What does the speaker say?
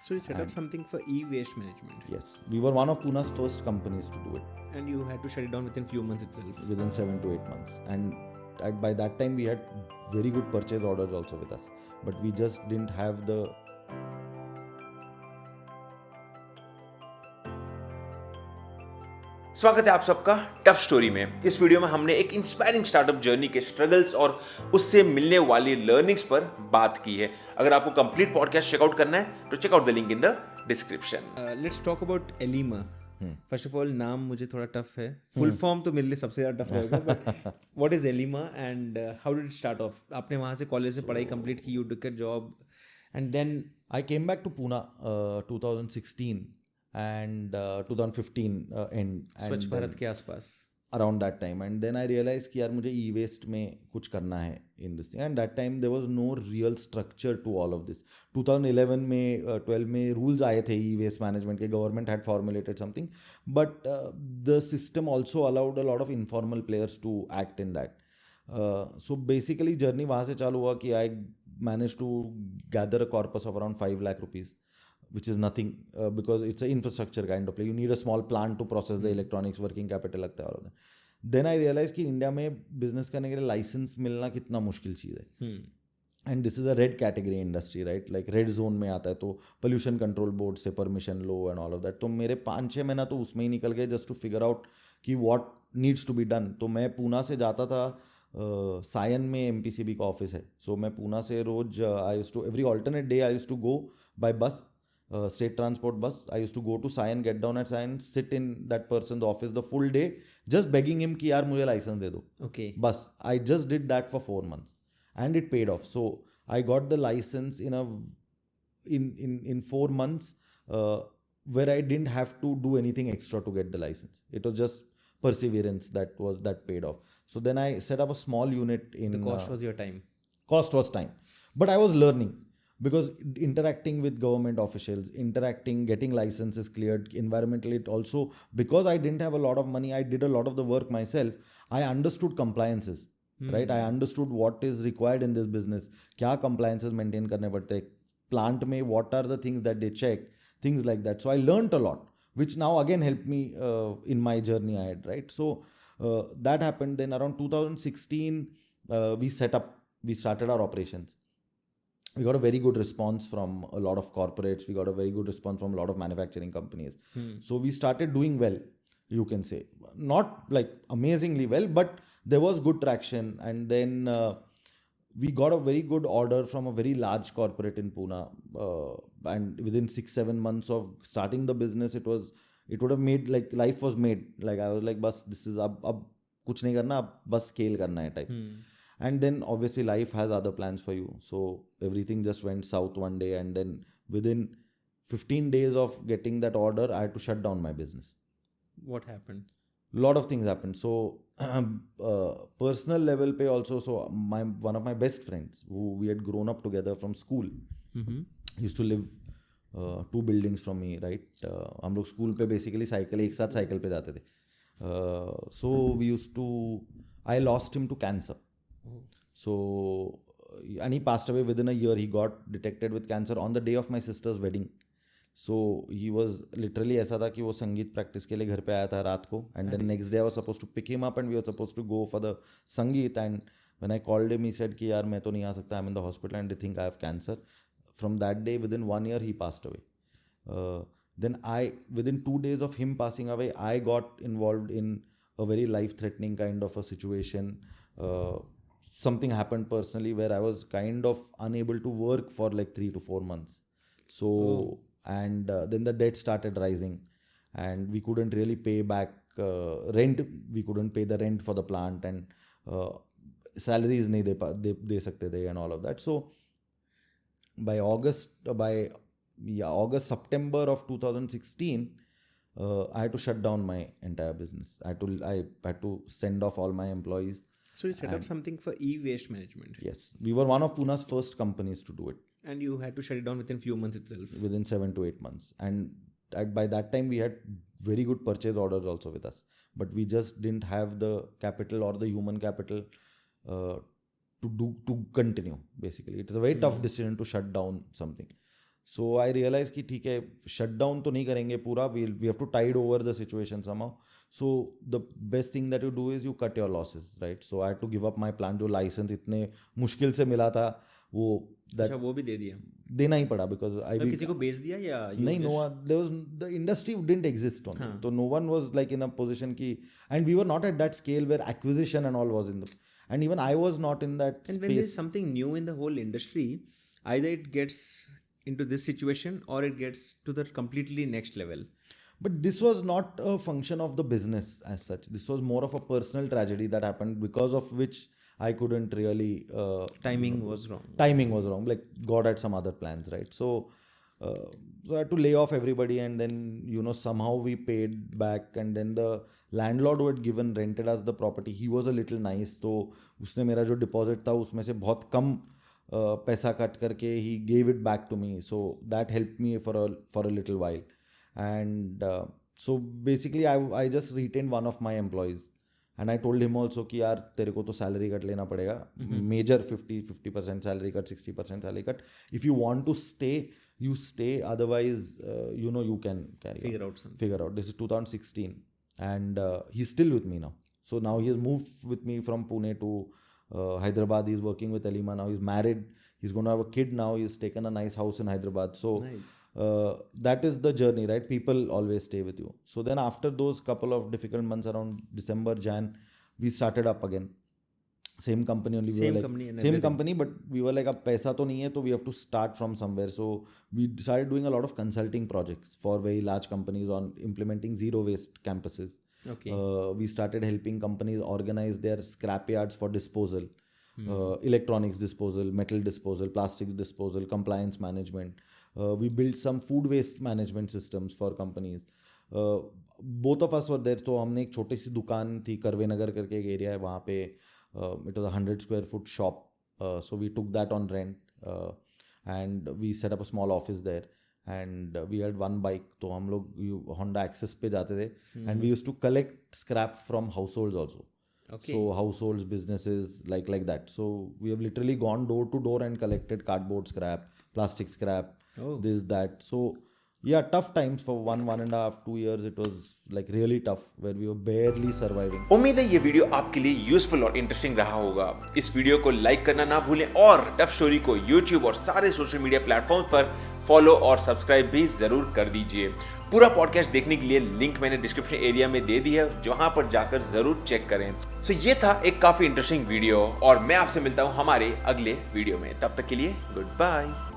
So you set up something for e-waste management. Yes, we were one of Pune's first companies to do it. And you had to shut it down within few months itself. Within 7 to 8 months. And by that time we had very good purchase orders also with us. But we just didn't have the... स्वागत है आप सबका tough story में। इस video में हमने एक inspiring startup journey के स्ट्रगल्स और उससे मिलने वाली लर्निंग्स पर बात की है। अगर आपको कंप्लीट पॉडकास्ट चेकआउट करना है तो check out the link in the description. Let's talk about Elima. First of all नाम मुझे थोड़ा टफ है, फुल फॉर्म तो मेरे लिए सबसे ज़्यादा टफ रहेगा, but what is Elima and how did it start off? आपने वहाँ से कॉलेज से पढ़ाई कंप्लीट की, you took a job and then I came back to Pune 2016 and 2015 end. स्वच्छ भारत के आसपास Around that time, and then I realized कि यार मुझे e-waste में कुछ करना है in this thing, and that time there was no real structure to all of this. 2011 में 12 में rules आए थे e-waste management के, government had formulated something, but the system also allowed a lot of informal players to act in that. So basically journey वहाँ से चालू हुआ कि I managed to gather a corpus of around 5 lakh rupees, which is nothing because it's an infrastructure kind of play. You need a small plant to process the electronics, working capital लगता है all of that. Then I realized कि India में business करने के लिए licence मिलना कितना मुश्किल चीज़ है. And this is a red category industry, right? Like red zone में आता है, तो पोल्यूशन कंट्रोल बोर्ड से परमिशन लो एंड ऑल ऑफ दैट. तो मेरे 5-6 महीना तो उसमें ही निकल गए जस्ट टू फिगर आउट कि what needs to be done. तो मैं पूना से जाता था, सायन में एमपीसीबी का ऑफिस है, सो मैं पूना से रोज I used to every alternate day I used to go by bus, state transport bus. I used to go to Sion, get down at Sion, sit in that person's office the full day, just begging him कि यार मुझे license दे दो. Okay. बस I just did that for 4 months and it paid off. So I got the license in 4 months where I didn't have to do anything extra to get the license. It was just perseverance that paid off. So then I set up a small unit in... The cost was your time. Cost was time. But I was learning. Because interacting with government officials, getting licenses cleared, environmentally also, because I didn't have a lot of money, I did a lot of the work myself. I understood compliances, right? I understood what is required in this business. क्या compliances maintain करने पड़ते हैं, plant में what are the things that they check, things like that. So I learned a lot, which now again helped me in my journey ahead, right? So that happened. Then around 2016, we started our operations. We got a very good response from a lot of corporates. We got a very good response from a lot of manufacturing companies. So we started doing well, you can say. Not like amazingly well, but there was good traction. And then we got a very good order from a very large corporate in Pune. And within 6-7 months of starting the business, it would have made, like, life was made. Like I was like, bas, this is ab kuch nahi karna, ab bas scale karna hai type. And then obviously life has other plans for you. So everything just went south one day, and then within 15 days of getting that order, I had to shut down my business. What happened? A lot of things happened. So personal level pe also, so one of my best friends who we had grown up together from school, used to live 2 buildings from me, right? हम लोग school पे basically एक साथ cycle पे जाते थे. So we used to, I lost him to cancer. So, and he passed away within a year. He got detected with cancer on the day of my sister's wedding. So he was literally ऐसा था कि वो संगीत practice के लिए घर पे आया था रात को, and then next day I was supposed to pick him up and we were supposed to go for the संगीत. And when I called him, he said कि यार मैं तो नहीं आ सकता, I'm in the hospital and they think I have cancer. From that day, within 1 year, he passed away. Then within 2 days of him passing away, I got involved in a very life-threatening kind of a situation. Something happened personally where I was kind of unable to work for like 3 to 4 months. So, and then the debt started rising and we couldn't really pay back rent. We couldn't pay the rent for the plant, and salaries nahi de sakte the and all of that. So by September of 2016, I had to shut down my entire business. I had to send off all my employees. So you set up something for e-waste management. Yes, we were one of Pune's first companies to do it. And you had to shut it down within few months itself. Within 7 to 8 months. And by that time, we had very good purchase orders also with us. But we just didn't have the capital or the human capital to continue, basically. It is a very tough decision to shut down something. So I realized कि ठीक है, shut down तो नहीं करेंगे पूरा, we have to tide over the situation somehow. So the best thing that you do is you cut your losses, right? So I had to give up my plant, जो license इतने मुश्किल से मिला था, वो अच्छा वो भी दे दिया, देना ही पड़ा because किसी को बेच दिया या नहीं, there was the industry didn't exist on it, so no one was like in a position कि, and we were not at that scale where acquisition and all was in the, and even I was not in that and space. When there's something new in the whole industry, either it gets into this situation or it gets to the completely next level. But this was not a function of the business as such. This was more of a personal tragedy that happened, because of which I couldn't really... Timing was wrong. Timing was wrong. Like God had some other plans, right? So I had to lay off everybody, and then, somehow we paid back, and then the landlord who had rented us the property, he was a little nice. So उसने मेरा जो deposit था उसमें से बहुत कम पैसा cut करके he gave it back to me. So that helped me for a little while. And so basically I just retained one of my employees, and I told him also कि यार तेरे को तो salary cut लेना पड़ेगा, major 50% salary cut, 60% salary cut. If you want to stay, you stay. Otherwise, you can figure out something. Figure out. This is 2016, and he's still with me now. So now he has moved with me from Pune to Hyderabad. He's working with Elima now. He's married. He's going to have a kid now. He's taken a nice house in Hyderabad. So nice. That is the journey, right? People always stay with you. So then after those couple of difficult months around December, Jan, we started up again. Same company only. Same company, but we were like, ab paisa to nahi hai, so we have to start from somewhere. So we started doing a lot of consulting projects for very large companies on implementing zero waste campuses. Okay. We started helping companies organize their scrap yards for disposal. Electronics disposal, metal disposal, plastic disposal, compliance management. We built some food waste management systems for companies. Both of us were there. तो हमने एक छोटी सी दुकान थी, करवे नगर करके एक area है वहाँ पे. It was a 100 square foot shop. So we took that on rent, and we set up a small office there. And we had one bike. तो हम लोग Honda Access पे जाते थे, and we used to collect scrap from households also. Okay. So households, businesses, like that. So we have literally gone door to door and collected cardboard scrap, plastic scrap, this, that. So yeah, tough times for 1.5, 2 years. It was like really tough, where we were barely surviving. उम्मीद है ये video आपके लिए useful और interesting रहा होगा. इस video को लाइक करना ना भूलें, और टफ स्टोरी को यूट्यूब और सारे सोशल मीडिया प्लेटफॉर्म पर फॉलो और सब्सक्राइब भी जरूर कर दीजिए. पूरा पॉडकास्ट देखने के लिए लिंक मैंने डिस्क्रिप्शन एरिया में दे दी है, जहां पर जाकर जरूर चेक करें. सो ये था एक काफी इंटरेस्टिंग वीडियो, और मैं आपसे मिलता हूं हमारे अगले वीडियो में. तब तक के लिए गुड बाय.